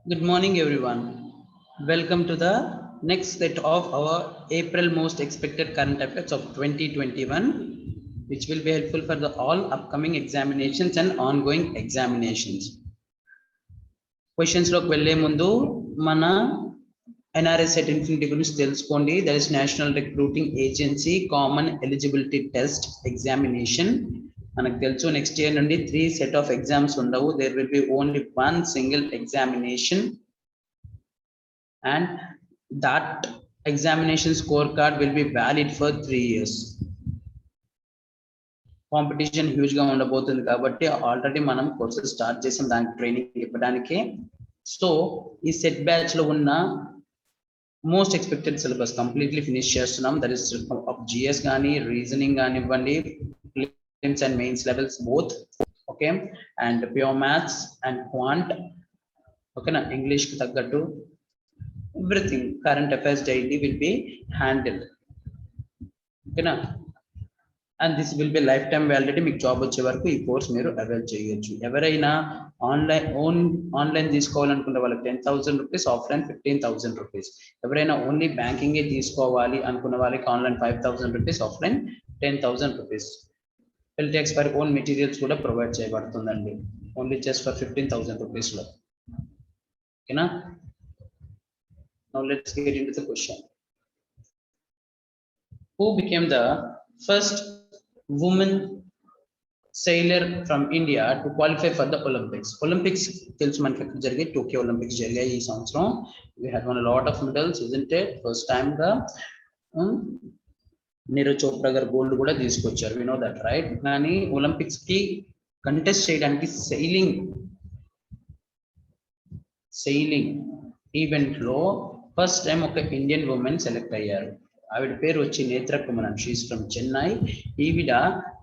Good morning, everyone. Welcome to the next set of our April most expected current affairs of 2021, which will be helpful for the all upcoming examinations and ongoing examinations. Questions లోకి వెళ్లే ముందు మన NRS CET infinity గురించి తెలుసుకోండి. That is national recruiting agency common eligibility test examination. మనకు తెలుసు next year నుండి 3 set of exams ఉండవు. There will be only 1 single examination and that examination scorecard will be valid for 3 years. Competition huge గా ఉండబోతుంది కాబట్టి already మనం courses start చేసాం దానికి ట్రైనింగ్ ఇవ్వడానికి. సో ఈ సెట్ బ్యాచ్ లో ఉన్న most expected syllabus completely finish చేస్తున్నాం. దట్ ఇస్ ఆఫ్ జిఎస్ కానీ రీజనింగ్ కానివ్వండి, prelims and mains levels both, okay, and pure maths and quant, ఓకేనా, ఇంగ్లీష్ కి తగ్గట్టు everything current affairs daily will be handled, okay na, and this will be lifetime validity. మీకు job వచ్చే వరకు ఈ course మీరు అవైల్ చేయొచ్చు. ఎవరైనా ఆన్లైన్ తీసుకోవాలనుకునే వాళ్ళకి 10,000 రూపీస్, ఆఫ్లైన్ 15,000 రూపీస్. ఎవరైనా ఓన్లీ బ్యాంకింగే తీసుకోవాలి అనుకున్న వాళ్ళకి online 5,000 rupees, offline 10,000 rupees. Fill text for own materials కూడా ప్రొవైడ్ చేయబడుతుందండి, ఓన్లీ జస్ట్ ఫర్ 15,000 రూపీస్ లో, ఓకేనా. Now let's get into the question. Who became the first woman sailor from India to qualify for the Olympics? Olympics tells manaki jarige Tokyo Olympics జరిగాయి ఈ సంవత్సరం. We had won a lot of medals, isn't it? First time గా నీరజ్ చోప్రా గారు gold కూడా తీసుకొచ్చారు. We know that, right? కానీ Olympics కి contest చేయడానికి సెయిలింగ్ ఈవెంట్ లో ఫస్ట్ టైం ఒక ఇండియన్ ఉమెన్ సెలెక్ట్ అయ్యారు. ఆవిడ పేరు వచ్చి నేత్ర కుమరన్. She's from Chennai. ఈవిడ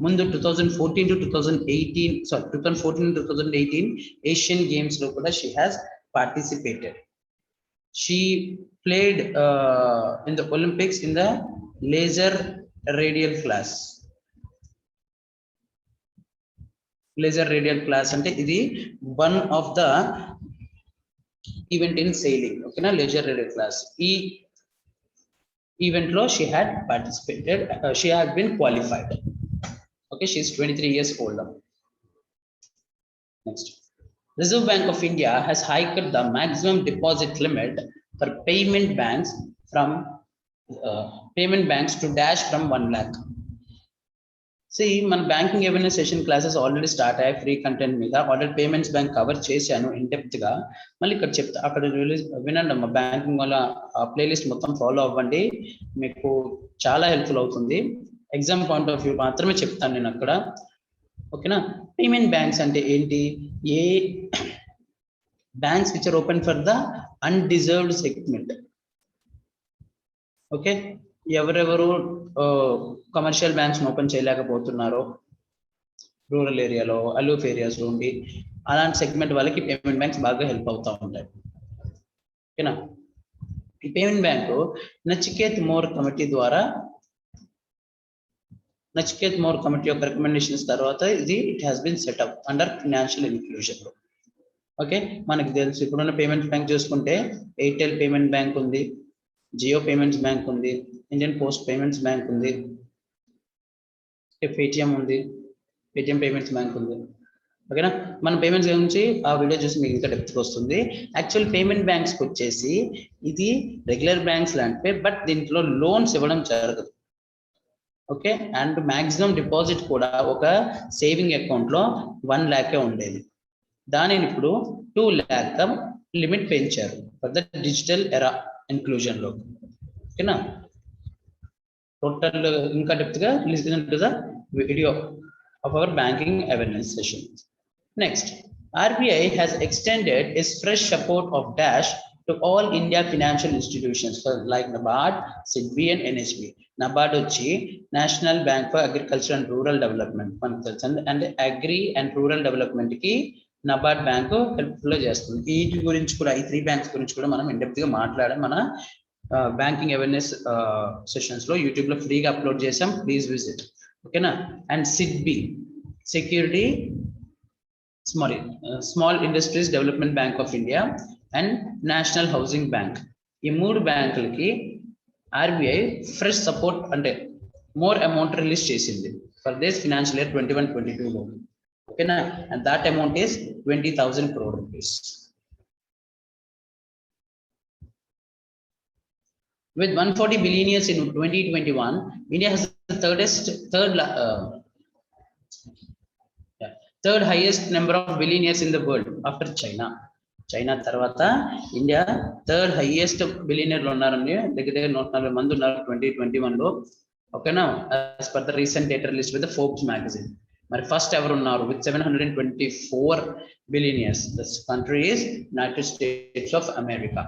ముందు 2014 to 2018 ఏషియన్ గేమ్స్ లో కూడా she has participated. She played in the Olympics in the laser radial class. Laser radial class అంటే ఇది one of the event in sailing, okay na, leisure radial class. E event lo she had participated, she had been qualified, okay. She is 23 years old. Next, Reserve Bank of India has hiked the maximum deposit limit for payment banks to dash from 1 lakh. See, మన banking awareness session classes already start అయ్యాయి free content మీద. Already payments bank cover చేశాను in depth గా. మళ్ళీ ఇక్కడ చెప్తా, అక్కడ release వినండి అమ్మా. బ్యాంకింగ్ వల్ల ఆ ప్లేలిస్ట్ మొత్తం ఫాలో అవ్వండి, మీకు చాలా హెల్ప్ఫుల్ అవుతుంది. ఎగ్జామ్ పాయింట్ ఆఫ్ వ్యూ మాత్రమే చెప్తాను నేను అక్కడ, ఓకేనా. పేమెంట్ బ్యాంక్స్ అంటే ఏంటి? A banks which are open for the undeserved segment, okay. ఎవరెవరు కమర్షియల్ బ్యాంక్స్ ఓపెన్ చేయలేకపోతున్నారో రూరల్ ఏరియాలో, అలూఫ్ ఏరియాస్ లో ఉండి, అలాంటి సెగ్మెంట్ వాళ్ళకి పేమెంట్ బ్యాంక్స్ బాగా హెల్ప్ అవుతూ ఉంటాయి, ఓకేనా. ఈ payment bank Nachiket Mor committee యొక్క రికమెండేషన్స్ తర్వాత it has been set up under financial inclusion. Okay, మనకి తెలుసు ఇప్పుడున్న పేమెంట్స్ బ్యాంక్ చూసుకుంటే ఎయిర్టెల్ పేమెంట్ బ్యాంక్ ఉంది, జియో పేమెంట్స్ బ్యాంక్ ఉంది, ఇండియన్ పోస్ట్ పేమెంట్స్ బ్యాంక్ ఉంది, పేటిఎం ఉంది, పేటిఎం పేమెంట్స్ బ్యాంక్ ఉంది, ఓకేనా. మన పేమెంట్స్ గురించి ఆ వీడియో చూసి మీకు ఇంకా డెప్త్కి వస్తుంది. యాక్చువల్ పేమెంట్ బ్యాంక్స్కి వచ్చేసి ఇది రెగ్యులర్ బ్యాంక్స్ లాంటివే, బట్ దీంట్లో లోన్స్ ఇవ్వడం జరగదు, ఓకే. అండ్ మ్యాక్సిమం డిపాజిట్ కూడా ఒక సేవింగ్ అకౌంట్లో 1 lakh ఉండేది. దానిని ఇప్పుడు 2 lakh లిమిట్ పెంచారు for the digital era inclusion లో, ఓకేనా. టోటల్ ఇంకా డెప్త్ గా listen to the video of our banking awareness session. Next, RBI has extended its fresh support of Dash to all India financial institutions like NABARD, SIDBI and NHB. NABARD వచ్చి national bank for agriculture and rural development మనకు తెలుసు, and agri and rural development కి NABARD bank helpful గా చేస్తుంది. వీటి గురించి కూడా, ఈ 3 బ్యాంక్స్ గురించి కూడా మనం ఇన్ డెప్త్ గా మాట్లాడాం మన బ్యాంకింగ్ అవేర్నెస్ సెషన్స్ లో. యూట్యూబ్ లో ఫ్రీగా అప్లోడ్ చేసాం, ప్లీజ్ విజిట్, ఓకేనా. And SIDBI small industries development bank of India and national housing bank. ఈ 3 బ్యాంకులకి ఆర్బిఐ ఫ్రెష్ సపోర్ట్ అంటే మోర్ అమౌంట్ రిలీజ్ చేసింది ఫర్ దిస్ ఫినాన్షియల్ ఇయర్ 21-22 లో. ఓకేనా, and that amount is 20,000 crore rupees. With 140 billionaires in 2021, India has the third highest number of billionaires in the world after China. China తర్వాత India third highest బిలియనీర్లు ఉన్నారండి. దగ్గర 140 మంది ఉన్నారు 2021 లో. ఓకేనా, as per the recent data released with the Forbes magazine. మరి first ఎవరు ఉన్నారు with 724 billionaires? This country is United States of America.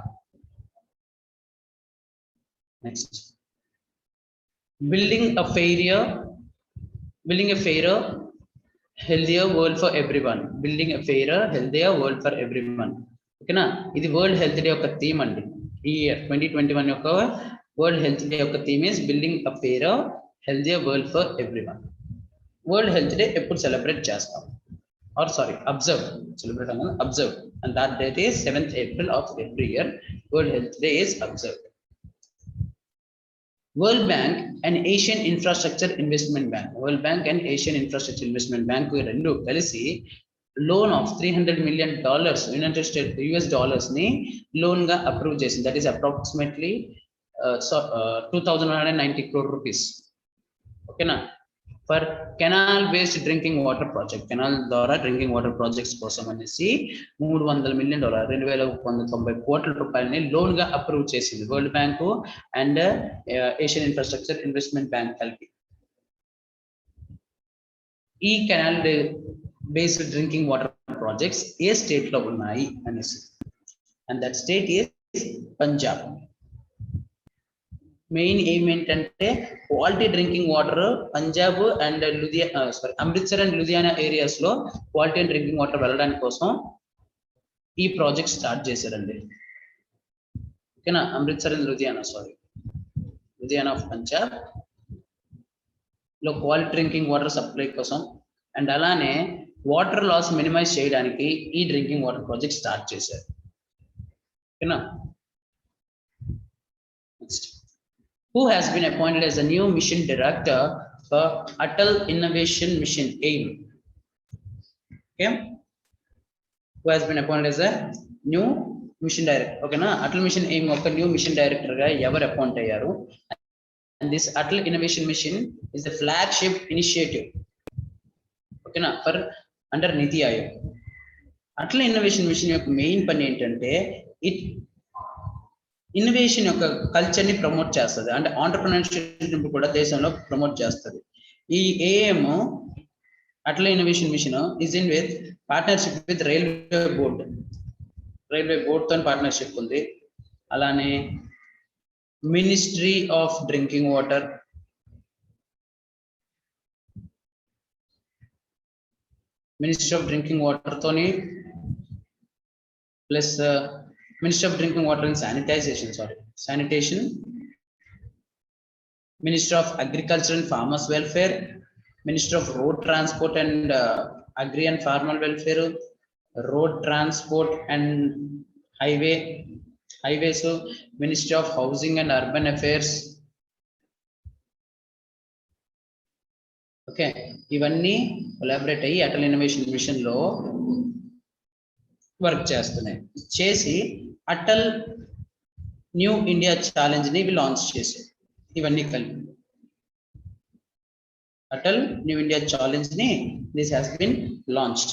Next, building a fairer, healthier world for everyone. Building a fairer, healthier world for everyone. ఓకేనా, ఇది world health day యొక్క theme అండి. ఈ year 2021 యొక్క world health day యొక్క theme is building a fairer, healthier world for everyone. World health day ఎప్పుడు celebrate చేస్తాం? Or sorry, observe, celebrate అన్నది observe, and that date is 7th April of every year. World health day is observed. World Bank and Asian Infrastructure Investment Bank. World Bank and Asian Infrastructure Investment Bank రెండు కలిసి loan of $300 million United states US dollars ని loan గా approve చేసింది. That is approximately 2,190 crore rupees. ఓకేనా, for canal based drinking water project. Canal ద్వారా drinking water projects కోసం అనేసి $300 million 2,190 కోట్ల రూపాయలని లోన్ గా అప్రూవ్ చేసింది world bank and Asian infrastructure investment bank కలిపి. ఈ canal based drinking water projects ఏ స్టేట్ లో ఉన్నాయి అనేసి, and that state is Punjab. Main aim ఏంటంటే quality drinking water Punjab and Amritsar and Ludhiana areas లో క్వాలిటీ డ్రింకింగ్ వాటర్ వెళ్ళడానికి కోసం ఈ ప్రాజెక్ట్ స్టార్ట్ చేశారండి. ఓకేనా, అమృత్సర్ అండ్ లుధియానా ఆఫ్ పంజాబ్ లో క్వాలిటీ డ్రింకింగ్ వాటర్ సప్లై కోసం అండ్ అలానే వాటర్ లాస్ మినిమైజ్ చేయడానికి ఈ డ్రింకింగ్ వాటర్ ప్రాజెక్ట్ స్టార్ట్ చేశారు. ఓకేనా, next, who has been appointed as a new mission director for Atal Innovation Mission AIM? Okay, who has been appointed as a new mission director? Okay na, Atal Mission AIM oka new mission director ga ever appoint ayyaru, and this Atal Innovation Mission is the flagship initiative, okay na, for under Niti Aayog. Atal Innovation Mission యొక్క main పని ఏంటంటే innovation యొక్క culture ని promote చేస్తుంది, అంటే entrepreneurship కూడా దేశంలో promote చేస్తుంది. ఈ AM Atal innovation machine is in with partnership with railway board తో పార్ట్నర్షిప్ ఉంది. అలానే మినిస్ట్రీ ఆఫ్ డ్రింకింగ్ వాటర్, తోని plus Ministry of Drinking Water and Sanitation, Ministry of Agriculture and Farmers Welfare, Ministry of Road Transport and Agri and Farmer Welfare, Road Transport and Highways, Ministry of Housing and Urban Affairs. Okay, ఇవన్నీ collaborate అయ్యి Atal innovation mission లో work చేస్తున్నాయి. చేసి Atal new India challenge ని launch చేశారు. ఇవన్నీ కలిపి Atal new India challenge ని this has been launched.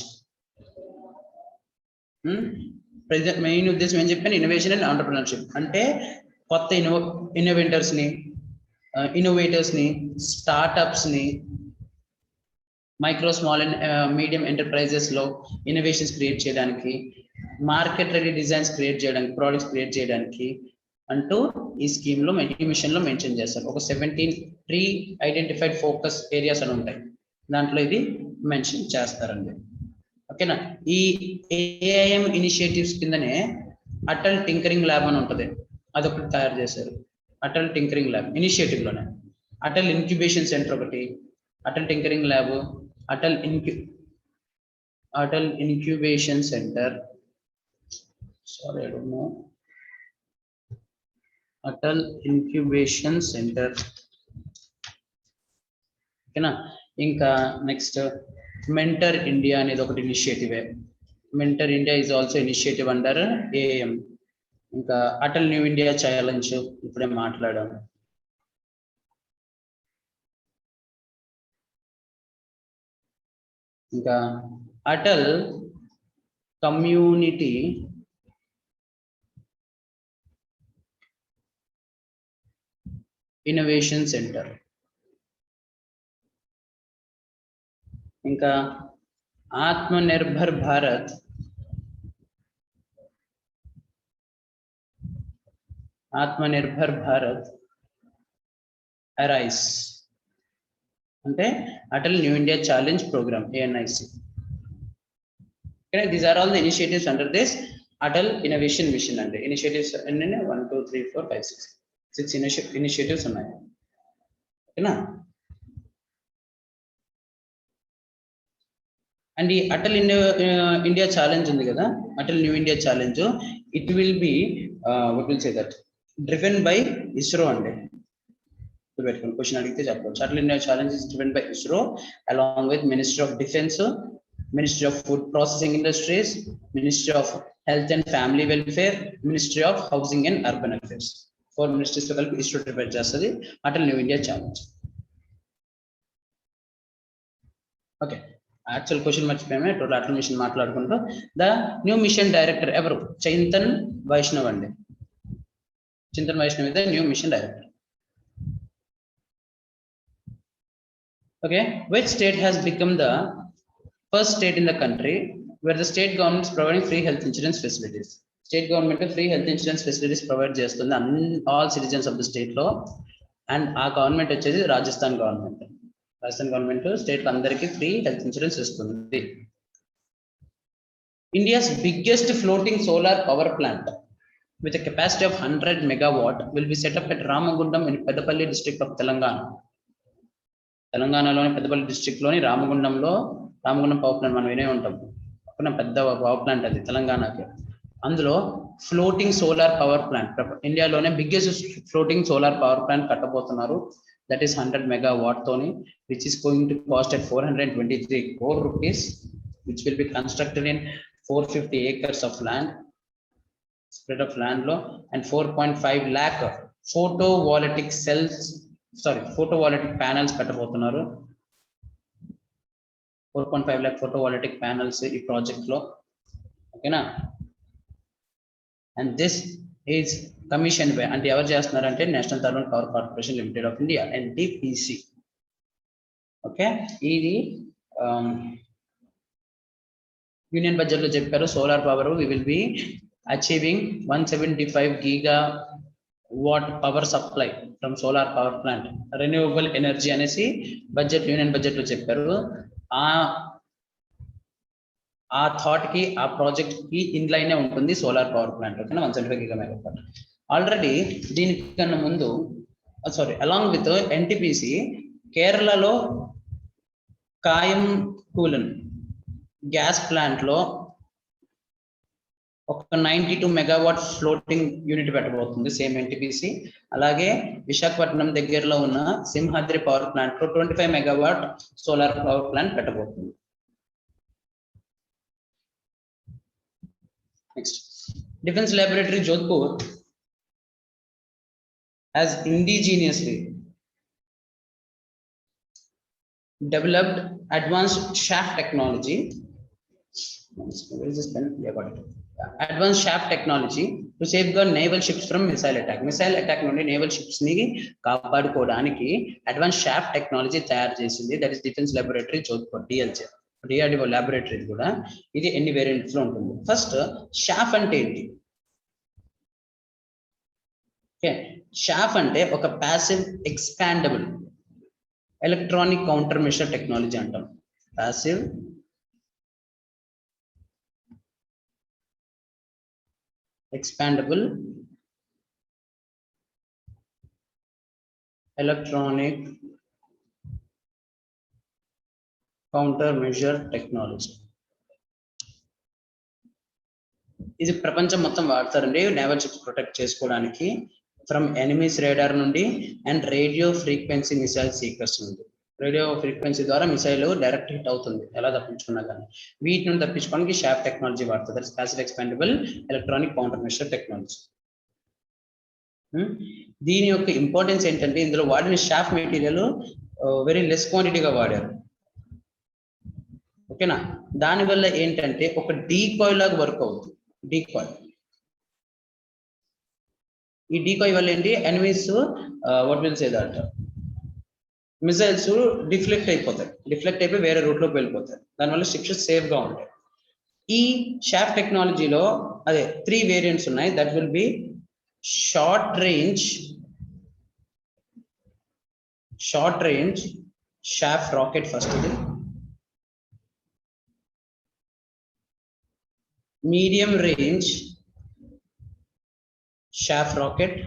Main ఉద్దేశం ఏం చెప్పాను? ఇన్నోవేషన్ అండ్ ఆంటర్‌ప్రెన్యూర్‌షిప్ అంటే కొత్త ఇన్నోవేటర్స్ ని స్టార్ట్అప్స్ ని micro small and medium enterprises లో ఇన్నోవేషన్స్ క్రియేట్ చేయడానికి, మార్కెట్ రెడీ డిజైన్స్ క్రియేట్ చేయడానికి, ప్రోడక్ట్స్ క్రియేట్ చేయడానికి అంటూ ఈ స్కీమ్ లో ఈ మిషన్ లో మెన్షన్ చేస్తారు. ఒక 17 ప్రీ ఐడెంటిఫైడ్ ఫోకస్ ఏరియాస్ అని ఉంటాయి, దాంట్లో ఇది మెన్షన్ చేస్తారండి. ఓకేనా, ఈ ఏఐఎం ఇనిషియేటివ్స్ కిందనే అటల్ టింకరింగ్ ల్యాబ్ అని ఉంటుంది, అదొకటి తయారు చేశారు. అటల్ టింకరింగ్ ల్యాబ్ ఇనిషియేటివ్ లోనే అటల్ ఇంక్యుబేషన్ సెంటర్ ఒకటి, Atal tinkering lab, Atal Atal Incubation Center. Sorry, I don't know. Atal Incubation Center. ఓకేనా. ఇంకా నెక్స్ట్ మెంటర్ ఇండియా అనేది ఒకటి initiative. Mentor India is also initiative under AM. ఇంకా అటల్ న్యూ ఇండియా ఛాలెంజ్ ఇప్పుడే మాట్లాడాం. ఇంకా అటల్ కమ్యూనిటీ ఇన్నోవేషన్ సెంటర్. ఇంకా ఆత్మనిర్భర్ భారత్ అరైస్ అంటే Atal new India challenge program ANIC. These are all the initiatives under this Atal innovation mission. అంటే initiatives ఎన్ని 1 2 3 4 5 6 ఇనిషియేటివ్స్ ఉన్నాయి. ఓకేనా. అండ్ ఈ అటల్ ఇండియా ఛాలెంజ్ ఉంది కదా, Atal new India challenge, it will be what will say that driven by ISRO అండి. పెట్టుకుని question అడిగితే చెప్పవచ్చు. Atal India challenge is driven by ISRO along with ministry of defence, ministry of food processing industries, ministry of health and family welfare, ministry of housing and urban affairs. 4 ministries తో కలిపి ISRO prepare చేస్తుంది Atal new India challenge. Okay, actual question మర్చిపోయామే. Total Atal machine మాట్లాడుకుంటూ the new mission director ఎవరు? చింతన్ వైష్ణవ్ అండి. Chintan Vaishnav is the new mission director. Okay, which state has become the first state in the country where the state government is providing free health insurance facilities? State government free health insurance facilities provide చేస్తుంది all citizens of the state లో. And ఆ government వచ్చేది Rajasthan government. Rajasthan government state అందరికీ free health insurance ఇస్తుంది. India's biggest floating solar power plant with a capacity of 100 megawatt will be set up at Ramagundam in Peddapalli district of Telangana. తెలంగాణలోని Peddapalli district లోని Ramagundam power plant మనం వినే ఉంటాం. అక్కడ పెద్ద power plant అది తెలంగాణకి. అందులో ఫ్లోటింగ్ సోలార్ పవర్ ప్లాంట్, ఇండియాలోనే biggest floating solar power plant కట్టబోతున్నారు. దట్ ఈస్ 100 megawatt తోని, which is going to cost at 423 crore rupees, which will be constructed in 450 acres of land, spread of land లో, and 4.5 lakh photovoltaic panels పెట్టబోతున్నారు. 4.5 lakh photovoltaic panels ఈ project లో. ఓకేనా. And this is commission by, అంటే ఎవరు చేస్తున్నారంటే national thermal power corporation limited of India, NTPC. Okay, ఇది union budget లో చెప్పారు solar power we will be achieving 175 gigawatt power supply from solar power plant, renewable energy అనేసి union budget లో చెప్పారు. ఆ థాట్ కి, ఆ ప్రాజెక్ట్ కి ఇన్ లైన్ ఉంటుంది సోలార్ పవర్ ప్లాంట్. ఓకేనా. 175 gigawatt. ఆల్రెడీ దీనికన్నా ముందు అలాంగ్ విత్ NTPC కేరళలో కాయంకూలన్ గ్యాస్ ప్లాంట్ లో ఒక 92 megawatt ఫ్లోటింగ్ యూనిట్ పెట్టబోతుంది సేమ్ NTPC. అలాగే విశాఖపట్నం దగ్గరలో ఉన్న సింహాద్రి పవర్ ప్లాంట్ లో 25 megawatt సోలార్ పవర్ ప్లాంట్ పెట్టబోతుంది. Next, defence laboratory Jodhpur has indigenously developed advanced shaft technology. Where is this pen? Yeah, got it. Advanced shaft technology to safeguard naval ships from missile attack. Missile attack నుండి naval ships ని కాపాడుకోవడానికి advance shaft technology తయారు చేసింది. That is defence laboratory Jodhpur, DRDO laboratory కూడా. ఇది ఎన్ని variants లో ఉంటుంది. ఫస్ట్, షాఫ్ అంటే ఏంటి? ఓకే, షాఫ్ అంటే ఒక passive expandable electronic countermeasure technology అంటాం. Passive expandable electronic countermeasure technology. ఇది ప్రపంచం మొత్తం వాడతారండి నేవల్ షిప్స్ ప్రొటెక్ట్ చేసుకోవడానికి ఫ్రమ్ ఎనిమీస్ రేడార్ నుండి and radio frequency missile seekers నుండి. రేడియో ఫ్రీక్వెన్సీ ద్వారా మిసైల్ డైరెక్ట్ హిట్ అవుతుంది ఎలా తప్పించుకున్నా కానీ. వీటి నుండి తప్పించుకోవడానికి షాఫ్ట్ టెక్నాలజీ వాడుతుంది, passive expandable electronic countermeasure technology. దీని యొక్క ఇంపార్టెన్స్ ఏంటంటే ఇందులో వాడిన షాఫ్ట్ మెటీరియల్ వెరీ లెస్ క్వాంటిటీగా వాడారు. ఓకేనా, దానివల్ల ఏంటంటే ఒక డీకాయ్ లాగా వర్క్ అవుతుంది. డీకాయ్, ఈ డీకాయ్ వల్ల ఏంటి enemies what will say that missiles deflect అయిపోయి వేరే రూట్ లోకి వెళ్ళిపోతాయి. దానివల్ల షిప్స్ సేఫ్ గా ఉంటాయి. ఈ షాఫ్ట్ టెక్నాలజీలో అదే 3 వేరియంట్స్ ఉన్నాయి. That will be short range chaff rocket first ఇది, medium range chaff rocket,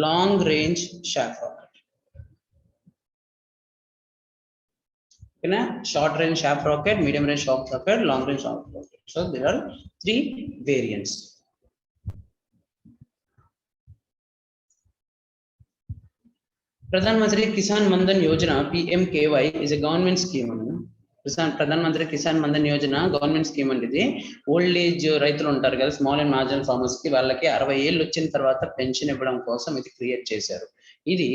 long range shaft rocket. Okay, short range shaft rocket, medium range shaft rocket, long range shaft rocket. So there are 3 variants. Pradhan Mantri Kisan Mandan Yojana PMKY is a government scheme. Pradhan Mantri Kisan Maandhan Yojana government scheme అండి. ఇది old age రైతులు ఉంటారు కదా, small and marginal farmers కి, వాళ్ళకి 60 ఏళ్ళు వచ్చిన తర్వాత పెన్షన్ ఇవ్వడం కోసం ఇది క్రియేట్ చేశారు. ఇది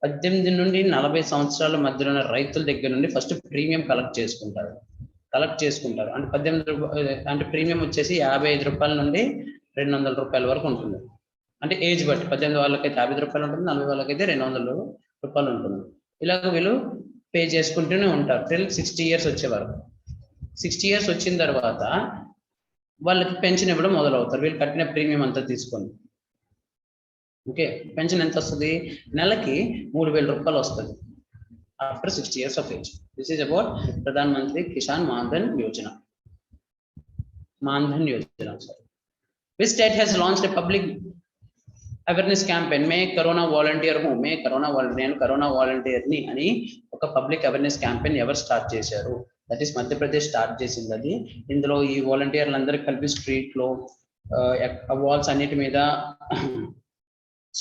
18 నుండి 40 సంవత్సరాల మధ్యలో ఉన్న రైతుల దగ్గర నుండి ఫస్ట్ ప్రీమియం కలెక్ట్ చేసుకుంటారు. అంటే 18 అంటే ప్రీమియం వచ్చేసి 55 రూపాయల నుండి 200 రూపాయల వరకు ఉంటుంది. అంటే ఏజ్ బట్టి 18 వాళ్ళకైతే 50 రూపాయలు ఉంటుంది, 40 వాళ్ళకైతే 200 రూపాయలు ఉంటుంది. ఇలాగ వీళ్ళు పే చేసుకుంటూనే ఉంటారు టిల్ 60 ఇయర్స్ వచ్చే వరకు. 60 ఇయర్స్ వచ్చిన తర్వాత వాళ్ళకి పెన్షన్ ఇవ్వడం మొదలవుతారు, వీళ్ళు కట్టిన ప్రీమియం అంతా తీసుకొని. ఓకే, పెన్షన్ ఎంత వస్తుంది? నెలకి 3000 రూపాయలు వస్తుంది after 60 years of age. This is about Pradhan Mantri Kisan Maandhan Yojana. Which state has launched a public awareness campaign May corona volunteer నేను కరోనా వాలంటీర్ ని అని ఒక పబ్లిక్ అవేర్నెస్ క్యాంపెయిన్ ఎవరు స్టార్ట్ చేశారు? దట్ ఈస్ మధ్యప్రదేశ్ స్టార్ట్ చేసింది అది. ఇందులో ఈ వాలంటీర్లు అందరికి కలిపి స్ట్రీట్ లో వాల్స్ అన్నిటి మీద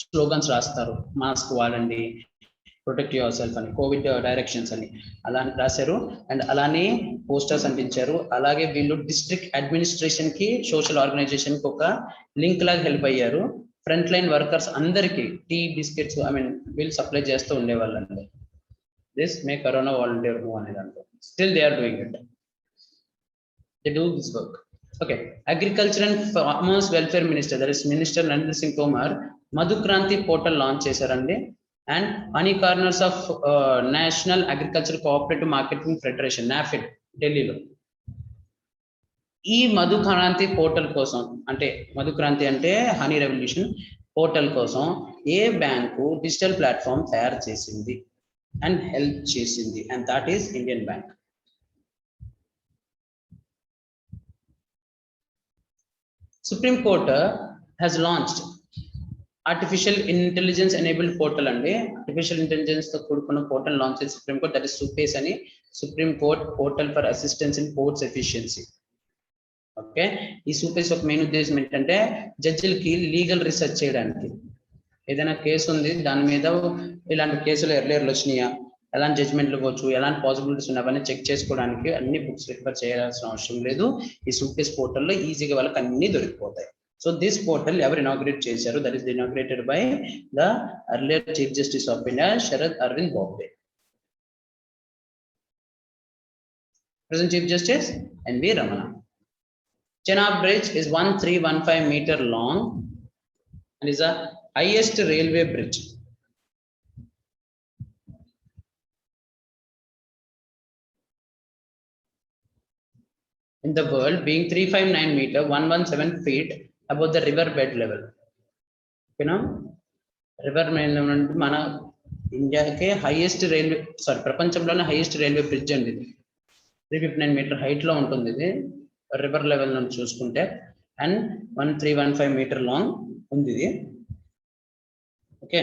స్లోగన్స్ రాస్తారు. మాస్క్ వాడండి, ప్రొటెక్ట్ యువర్ సెల్ఫ్ అని, కోవిడ్ డైరెక్షన్స్ అని అలా రాశారు. అండ్ అలానే పోస్టర్స్ అంటించారు. అలాగే వీళ్ళు డిస్ట్రిక్ట్ అడ్మినిస్ట్రేషన్ కి, సోషల్ ఆర్గనైజేషన్ కి ఒక లింక్ లాగా హెల్ప్ అయ్యారు. ఫ్రంట్ లైన్ వర్కర్స్ అందరికి టీ, బిస్కెట్స్ వీళ్ళు సప్లై చేస్తూ ఉండేవాళ్ళండి. This May corona volunteer move అనే దాంట్లో still they are doing it. They do this work. Okay, agriculture and farmers welfare minister, that is minister Narendra Singh Tomar Madhukranti portal launch చేశారండి. And money corners of national agriculture cooperative marketing federation NAFED ఢిల్లీలో ఈ మధుక్రాంతి portal కోసం, అంటే మధుక్రాంతి అంటే honey revolution portal కోసం ఏ bank digital platform తయారు చేసింది and help చేసింది? And that is Indian bank. Supreme court has launched artificial intelligence enabled portal అండి. ఆర్టిఫిషియల్ ఇంటెలిజెన్స్ తో కూడుకున్న పోర్టల్ లాంచ్ చేసి సుప్రీం కోర్ట్, దట్ ఇస్ సుపేస్ అని, supreme court portal for assistance in ports efficiency. Okay, ఈ సూపేస్ ఒక main ఉద్దేశం ఏంటంటే జడ్జిలకి legal research చేయడానికి. ఏదైనా కేసు ఉంది, దాని మీద ఇలాంటి కేసులు ఎర్లియర్లు వచ్చినాయా, ఎలాంటి జడ్జ్మెంట్లు ఇవ్వచ్చు, ఎలాంటి పాసిబిలిటీస్ ఉన్నాయి అవన్నీ చెక్ చేసుకోవడానికి అన్ని బుక్స్ రిఫర్ చేయాల్సిన అవసరం లేదు. ఈ సూపేస్ పోర్టల్లో ఈజీగా వాళ్ళకి అన్ని దొరికిపోతాయి. సో దిస్ పోర్టల్ ఎవరు ఇనాగ్రేట్ చేశారు? That is inaugurated by the earlier chief justice of India Sharad Arvind Bobde. Present Chief Justice N.V. Ramana. Chenab Bridge is 1315 meter long and is the highest railway bridge. In the world, being 359 meter 117 feet above the river bed level. You know, river main mana India ke highest railway, sorry, ప్రపంచంలోనే highest railway bridge అండి. 359 meter height లో ఉంటుంది ఇది, river level నుంచి చూసుకుంటే. And 1315 metre long ఉంది ఇది. Okay,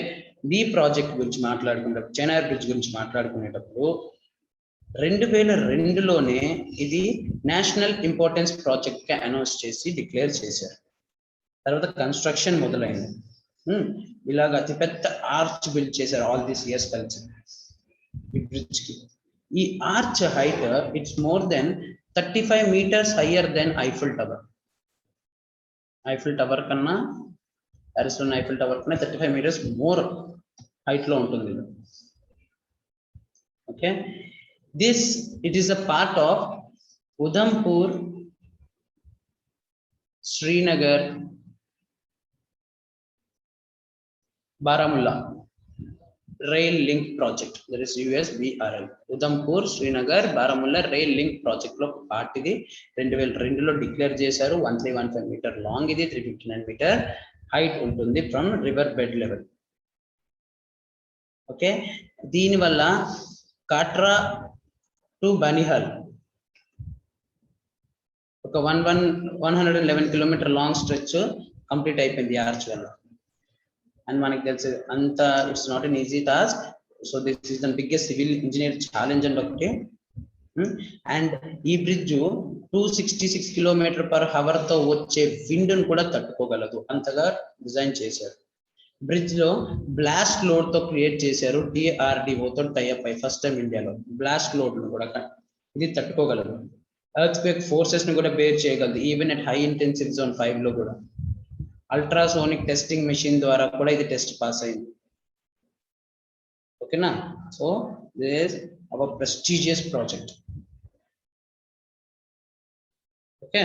ఈ ప్రాజెక్ట్ గురించి మాట్లాడుకునేటప్పుడు, చెన్నై బ్రిడ్జ్ గురించి మాట్లాడుకునేటప్పుడు 2002లోనే ఇది నేషనల్ ఇంపార్టెన్స్ ప్రాజెక్ట్ గా అనౌన్స్ చేసి డిక్లేర్ చేశారు. తర్వాత కన్స్ట్రక్షన్ మొదలైంది. ఇలాగ అతిపెద్ద ఆర్చ్ బిల్డ్ చేశారు ఆల్ దీస్ ఇయర్స్ కలిసి ఈ బ్రిడ్జ్ కి. ఈ arch height it's more than 35 meters higher than Eiffel tower. Eiffel tower కన్నా ప్యారిస్ లో ఐఫిల్ టవర్ కన్నా 35 meters మోర్ హైట్ లో ఉంటుంది. Okay, this it is a part of Udhampur Srinagar Baramulla rail link project. There is USBRL. Udhampur, Srinagar, Baramulla rail link project లో part ఇది 2002లో declare చేశారు. 1315 meter long ఇది, 359 meter height ఉంటుంది from river bed level. Okay, దీని వల్ల Katra to Banihal ఒక 111 kilometer long stretch complete అయిపోయింది arch వల్ల. అండ్ మనకి తెలుసు అంత it's not an easy task. So this is the biggest civil engineer challenge and ఒకటి. అండ్ ఈ బ్రిడ్జ్ 266 km/h తో వచ్చే విండ్ ను కూడా తట్టుకోగలదు, అంతగా డిజైన్ చేశారు. బ్రిడ్జ్ లో బ్లాస్ట్ లోడ్ తో క్రియేట్ చేశారు, DRDO తో టైఅప్ అయి ఫస్ట్ టైం ఇండియాలో. బ్లాస్ట్ లోడ్ ను కూడా ఇది తట్టుకోగలదు. ఎర్త్ క్వేక్ ఫోర్సెస్ ని కూడా బేర్ చేయగలదు, even at high intensity zone 5 లో కూడా. అల్ట్రాసోనిక్ టెస్టింగ్ మెషిన్ ద్వారా కూడా ఇది టెస్ట్ పాస్ అయింది. ఓకేనా, so this our prestigious project. Okay.